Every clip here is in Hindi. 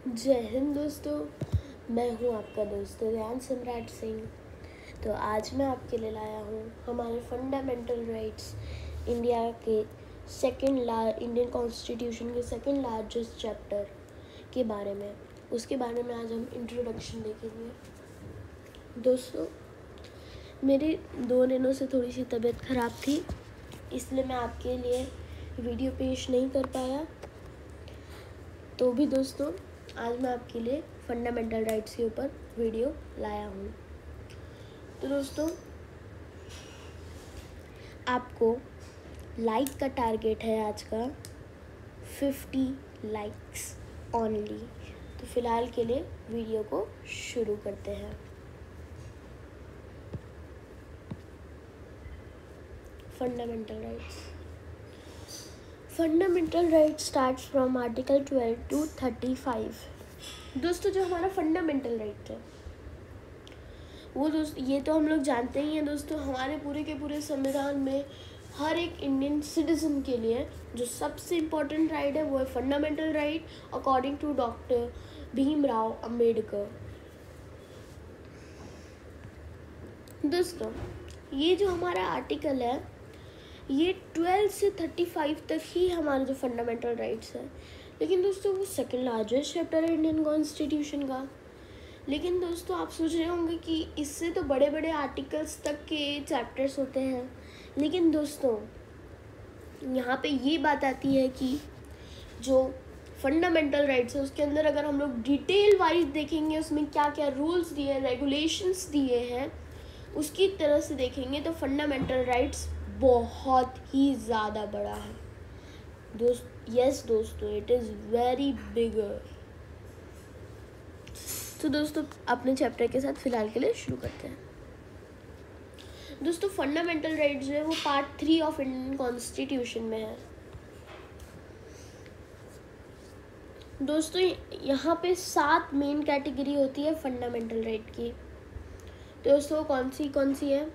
जय हिंद दोस्तों। मैं हूं आपका दोस्त ज्ञान सम्राट सिंह। तो आज मैं आपके लिए लाया हूं हमारे फंडामेंटल राइट्स इंडिया के इंडियन कॉन्स्टिट्यूशन के सेकंड लार्जेस्ट चैप्टर के बारे में। उसके बारे में आज हम इंट्रोडक्शन देखेंगे। दोस्तों, मेरे 2 दिनों से थोड़ी सी तबीयत ख़राब थी, इसलिए मैं आपके लिए वीडियो पेश नहीं कर पाया। तो भी दोस्तों, आज मैं आपके लिए फंडामेंटल राइट्स के ऊपर वीडियो लाया हूँ। तो दोस्तों, आपको लाइक का टारगेट है आज का 50 लाइक्स ओनली। तो फिलहाल के लिए वीडियो को शुरू करते हैं। Fundamental rights starts from article 12 to 35। दोस्तों, जो हमारा फंडामेंटल राइट है वो ये तो हम लोग जानते ही हैं दोस्तों। हमारे पूरे के पूरे संविधान में हर एक इंडियन सिटीजन के लिए जो सबसे इम्पोर्टेंट राइट है वो है fundamental right according to doctor Bhimrao Ambedkar. दोस्तों, ये जो हमारा आर्टिकल है ये 12 से 35 तक ही हमारे जो फंडामेंटल राइट्स है। लेकिन दोस्तों, वो सेकंड लार्जेस्ट चैप्टर है इंडियन कॉन्स्टिट्यूशन का। लेकिन दोस्तों, आप सोच रहे होंगे कि इससे तो बड़े बड़े आर्टिकल्स तक के चैप्टर्स होते हैं। लेकिन दोस्तों, यहाँ पे ये बात आती है कि जो फंडामेंटल राइट्स है उसके अंदर अगर हम लोग डिटेल वाइज देखेंगे उसमें क्या क्या रूल्स दिए हैं, रेगुलेशंस दिए हैं, उसकी तरह से देखेंगे तो फंडामेंटल राइट्स बहुत ही ज़्यादा बड़ा है दोस्तों, इट इज़ वेरी बिगर। तो दोस्तों, अपने चैप्टर के साथ फिलहाल के लिए शुरू करते हैं। दोस्तों, फंडामेंटल राइट्स जो है वो पार्ट 3 ऑफ इंडियन कॉन्स्टिट्यूशन में है। दोस्तों, यहाँ पे 7 मेन कैटेगरी होती है फंडामेंटल राइट की। तो दोस्तों, कौन सी है?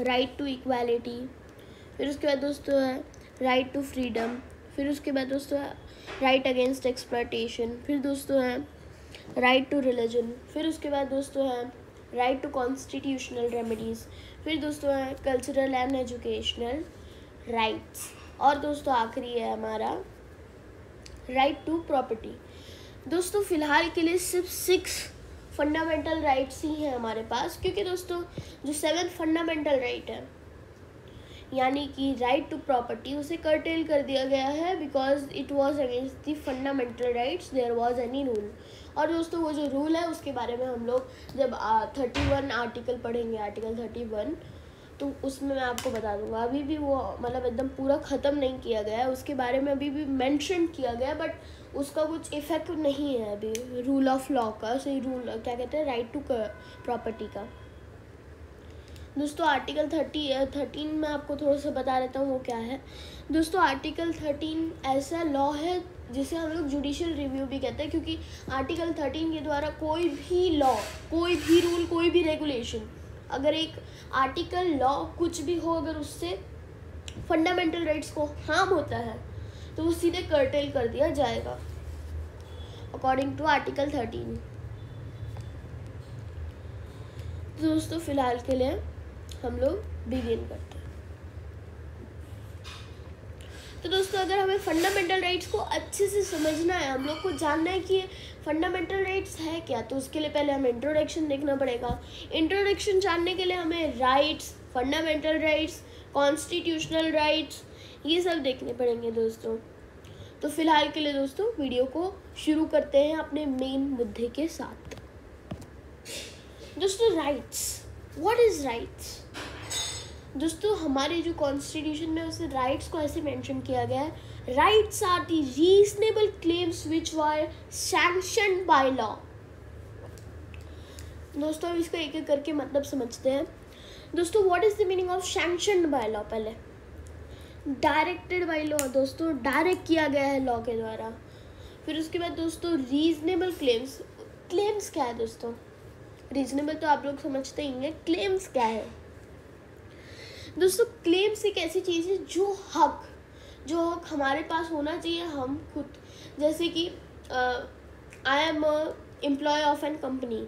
राइट टू इक्वालिटी, फिर उसके बाद दोस्तों है राइट टू फ्रीडम, फिर उसके बाद दोस्तों है राइट अगेंस्ट एक्सप्लॉयटेशन, फिर दोस्तों है राइट टू रिलीजन, फिर उसके बाद दोस्तों है राइट टू कॉन्स्टिट्यूशनल रेमेडीज़, फिर दोस्तों है कल्चरल एंड एजुकेशनल राइट्स, और दोस्तों आखिरी है हमारा राइट टू प्रॉपर्टी। दोस्तों, फिलहाल के लिए सिर्फ 6 फंडामेंटल राइट्स ही हैं हमारे पास, क्योंकि दोस्तों जो 7th फंडामेंटल राइट है यानी कि राइट टू प्रॉपर्टी उसे कर्टेल कर दिया गया है because it was against the fundamental rights there was any rule. और दोस्तों, वो जो रूल है उसके बारे में हम लोग जब 31 आर्टिकल पढ़ेंगे, आर्टिकल 31, तो उसमें मैं आपको बता दूंगा। अभी भी वो मतलब एकदम पूरा ख़त्म नहीं किया गया है, उसके बारे में अभी भी मेंशन किया गया है, बट उसका कुछ इफेक्ट नहीं है अभी रूल ऑफ लॉ का, सही रूल क्या कहते हैं, राइट टू प्रॉपर्टी का। दोस्तों, आर्टिकल 13 में आपको थोड़ा सा बता देता हूँ वो क्या है। दोस्तों, आर्टिकल 13 ऐसा लॉ है जिसे हम लोग जुडिशियल रिव्यू भी कहते हैं, क्योंकि आर्टिकल 13 के द्वारा कोई भी लॉ, कोई भी रूल, कोई भी रेगुलेशन, अगर एक आर्टिकल लॉ कुछ भी हो, अगर उससे फंडामेंटल राइट्स को हार्म होता है तो वो सीधे कर्टेल कर दिया जाएगा अकॉर्डिंग टू आर्टिकल 13। तो दोस्तों, फिलहाल के लिए हम लोग बिगिन करते हैं। तो दोस्तों, अगर हमें फंडामेंटल राइट्स को अच्छे से समझना है, हम लोग को जानना है कि फंडामेंटल राइट्स है क्या, तो उसके लिए पहले हमें इंट्रोडक्शन देखना पड़ेगा। इंट्रोडक्शन जानने के लिए हमें rights, fundamental rights, constitutional rights, ये सब देखने पड़ेंगे दोस्तों। तो फिलहाल के लिए दोस्तों वीडियो को शुरू करते हैं अपने मेन मुद्दे के साथ। दोस्तों, राइट्स, व्हाट इज़ राइट्स? दोस्तों, हमारे जो कॉन्स्टिट्यूशन में उसे राइट्स को ऐसे मेंशन किया गया है, rights are the reasonable claims which were sanctioned by law. दोस्तों, अब इसका एक एक करके मतलब समझते हैं। दोस्तों, what is the meaning of sanctioned by law? पहले डायरेक्टेड बाय लॉ, दोस्तों डायरेक्ट किया गया है लॉ के द्वारा। फिर उसके बाद दोस्तों रीजनेबल क्लेम्स। क्लेम्स क्या है दोस्तों? रीजनेबल तो आप लोग समझते ही हैं, क्लेम्स क्या है दोस्तों? क्लेम्स एक ऐसी चीज़ है जो हक हमारे पास होना चाहिए हम खुद, जैसे कि I am employ of an company,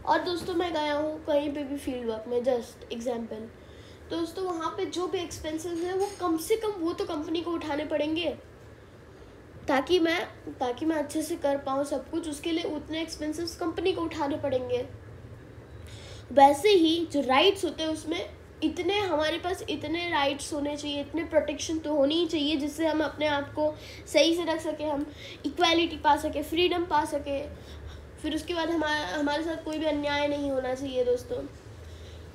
और दोस्तों मैं गया हूँ कहीं पे भी फील्ड वर्क में, जस्ट एग्जाम्पल, दोस्तों वहाँ पे जो भी एक्सपेंसेस हैं वो कम से कम वो तो कंपनी को उठाने पड़ेंगे, ताकि मैं अच्छे से कर पाऊँ सब कुछ, उसके लिए उतने एक्सपेंसेस कंपनी को उठाने पड़ेंगे। वैसे ही जो राइट्स होते हैं उसमें इतने हमारे पास इतने राइट्स होने चाहिए, इतने प्रोटेक्शन तो होनी ही चाहिए जिससे हम अपने आप को सही से रख सके, हम इक्वालिटी पा सके, फ्रीडम पा सके। फिर उसके बाद हमारे साथ कोई भी अन्याय नहीं होना चाहिए। दोस्तों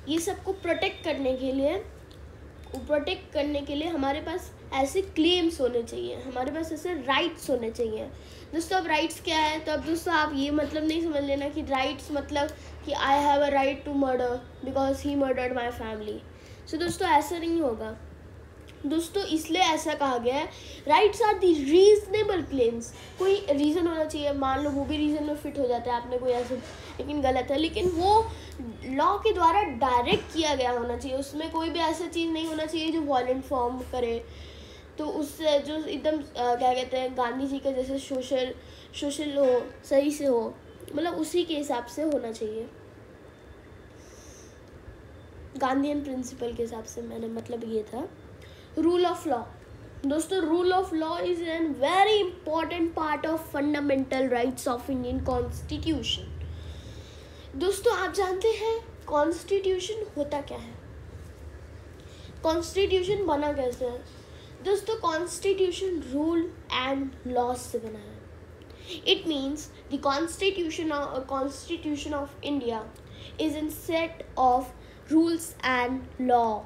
ये सबको प्रोटेक्ट करने के लिए हमारे पास ऐसे क्लेम्स होने चाहिए, हमारे पास ऐसे राइट्स होने चाहिए। दोस्तों अब राइट्स क्या है, तो अब दोस्तों आप ये मतलब नहीं समझ लेना कि राइट्स मतलब कि I have a right to murder because he murdered my family. So दोस्तों ऐसा नहीं होगा। दोस्तों इसलिए ऐसा कहा गया है, rights are the reasonable claims. कोई रीज़न होना चाहिए, मान लो वो भी रीज़न में फिट हो जाता है, आपने कोई ऐसे, लेकिन गलत है, लेकिन वो लॉ के द्वारा डायरेक्ट किया गया होना चाहिए। उसमें कोई भी ऐसा चीज़ नहीं होना चाहिए जो वॉलेंट फॉर्म करे, तो उससे जो एकदम क्या कहते हैं गांधी जी का जैसे सोशल हो, सही से हो, मतलब उसी के हिसाब से होना चाहिए, गांधीयन प्रिंसिपल के हिसाब से। मैंने मतलब ये था रूल ऑफ लॉ। दोस्तों rule of law is an very important part of fundamental rights of Indian constitution. दोस्तों आप जानते हैं कॉन्स्टिट्यूशन होता क्या है, कॉन्स्टिट्यूशन बना कैसे है? दोस्तों कॉन्स्टिट्यूशन रूल एंड लॉज से बना है। It means the constitution of India is in set of rules and law.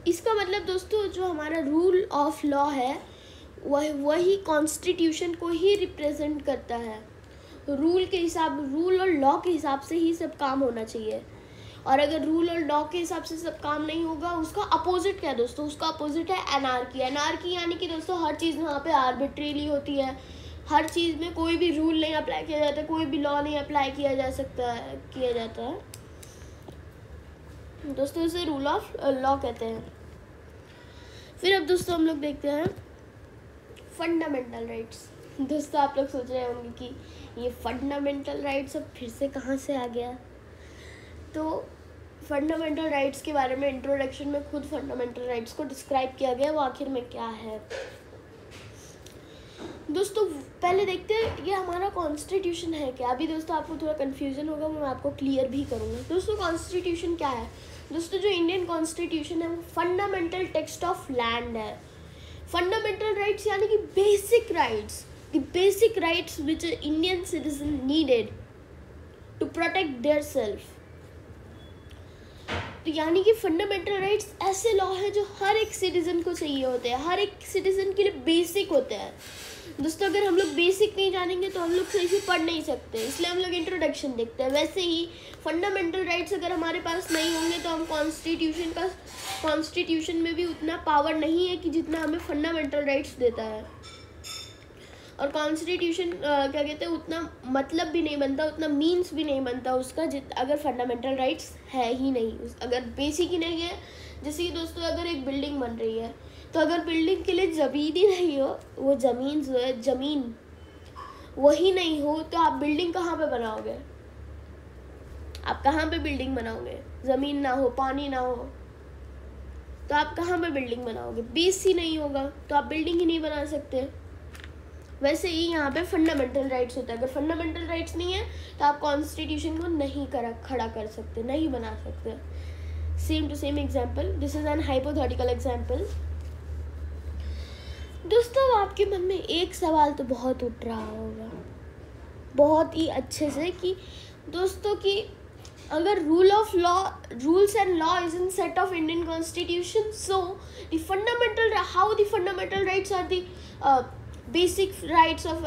इसका मतलब दोस्तों जो हमारा रूल ऑफ लॉ है वही कॉन्स्टिट्यूशन को ही रिप्रेजेंट करता है। रूल और लॉ के हिसाब से ही सब काम होना चाहिए, और अगर रूल और लॉ के हिसाब से सब काम नहीं होगा, उसका अपोजिट क्या है दोस्तों? उसका अपोजिट है एनार्की। एनार्की यानी कि दोस्तों हर चीज़ वहाँ पे आर्बिट्रीली होती है, हर चीज़ में कोई भी रूल नहीं अप्लाई किया जाता, कोई भी लॉ नहीं अप्लाई किया जाता है दोस्तों, इसे रूल ऑफ लॉ कहते हैं। फिर अब दोस्तों हम लोग देखते हैं फंडामेंटल राइट्स। दोस्तों आप लोग सोच रहे होंगे कि ये फंडामेंटल राइट्स अब फिर से कहाँ से आ गया। तो फंडामेंटल राइट्स के बारे में इंट्रोडक्शन में खुद फंडामेंटल राइट्स को डिस्क्राइब किया गया, वो आखिर में क्या है। दोस्तों पहले देखते हैं ये हमारा कॉन्स्टिट्यूशन है क्या। अभी दोस्तों आपको थोड़ा कन्फ्यूजन होगा, मैं आपको क्लियर भी करूँगा। दोस्तों कॉन्स्टिट्यूशन क्या है? दोस्तों जो इंडियन कॉन्स्टिट्यूशन है वो फंडामेंटल टेक्स्ट ऑफ लैंड है। फंडामेंटल राइट्स यानी कि basic rights which Indian citizen needed to protect their self. तो यानी कि फंडामेंटल राइट्स ऐसे लॉ है जो हर एक सिटीजन को चाहिए होते हैं, हर एक सिटीजन के लिए बेसिक होते हैं। दोस्तों अगर हम लोग बेसिक नहीं जानेंगे तो हम लोग सही से पढ़ नहीं सकते, इसलिए हम लोग इंट्रोडक्शन देखते हैं। वैसे ही फंडामेंटल राइट्स अगर हमारे पास नहीं होंगे तो हम कॉन्स्टिट्यूशन में भी उतना पावर नहीं है कि जितना हमें फंडामेंटल राइट्स देता है। और कॉन्स्टिट्यूशन क्या कहते हैं उतना मतलब भी नहीं बनता, उतना मीन्स भी नहीं बनता उसका अगर फंडामेंटल राइट्स है ही नहीं, अगर बेसिक ही नहीं है। जैसे कि दोस्तों अगर एक बिल्डिंग बन रही है तो अगर बिल्डिंग के लिए ज़मीन ही नहीं हो, वो ज़मीन जो है ज़मीन वही नहीं हो, तो आप बिल्डिंग कहाँ पे बनाओगे? आप कहाँ पे बिल्डिंग बनाओगे? ज़मीन ना हो, पानी ना हो, तो आप कहाँ पे बिल्डिंग बनाओगे? बेस ही नहीं होगा तो आप बिल्डिंग ही नहीं बना सकते। वैसे ही यहाँ पे फंडामेंटल राइट्स होता है। अगर फंडामेंटल राइट्स नहीं है तो आप कॉन्स्टिट्यूशन को नहीं खड़ा कर सकते, नहीं बना सकते। Same to same example, this is an hypothetical example. दोस्तों आपके मन में एक सवाल तो बहुत उठ रहा होगा बहुत ही अच्छे से कि दोस्तों कि अगर rules and law is in set of Indian constitution, so the fundamental rights are the basic rights of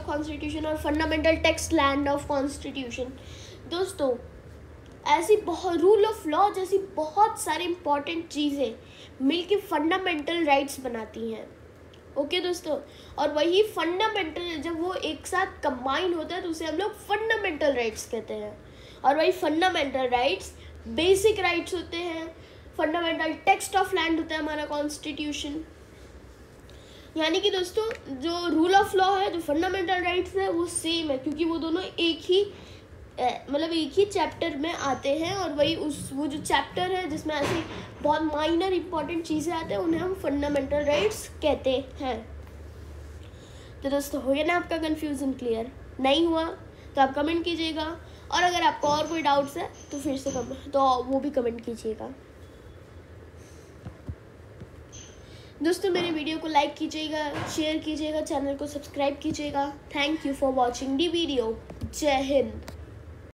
constitution और fundamental text land of constitution। दोस्तों ऐसी बहुत रूल ऑफ लॉ जैसी बहुत सारी इंपॉर्टेंट चीज़ें मिलके फंडामेंटल राइट्स बनाती हैं। ओके दोस्तों, और वही फंडामेंटल जब वो एक साथ कंबाइन होता है तो उसे हम लोग फंडामेंटल राइट्स कहते हैं। और वही फंडामेंटल राइट्स बेसिक राइट्स होते हैं, फंडामेंटल टेक्स्ट ऑफ लैंड होता है हमारा कॉन्स्टिट्यूशन। यानी कि दोस्तों जो रूल ऑफ लॉ है, जो फंडामेंटल राइट्स है, वो सेम है, क्योंकि वो दोनों एक ही एक ही चैप्टर में आते हैं। और वही वो जो चैप्टर है जिसमें ऐसी बहुत माइनर इंपॉर्टेंट चीज़ें आते हैं, उन्हें हम फंडामेंटल राइट्स कहते हैं। तो दोस्तों हो गया ना आपका कन्फ्यूज़न क्लियर? नहीं हुआ तो आप कमेंट कीजिएगा, और अगर आपको और कोई डाउट्स है तो फिर से तो वो भी कमेंट कीजिएगा। दोस्तों मेरे वीडियो को लाइक कीजिएगा, शेयर कीजिएगा, चैनल को सब्सक्राइब कीजिएगा। Thank you for watching the video. जय हिंद।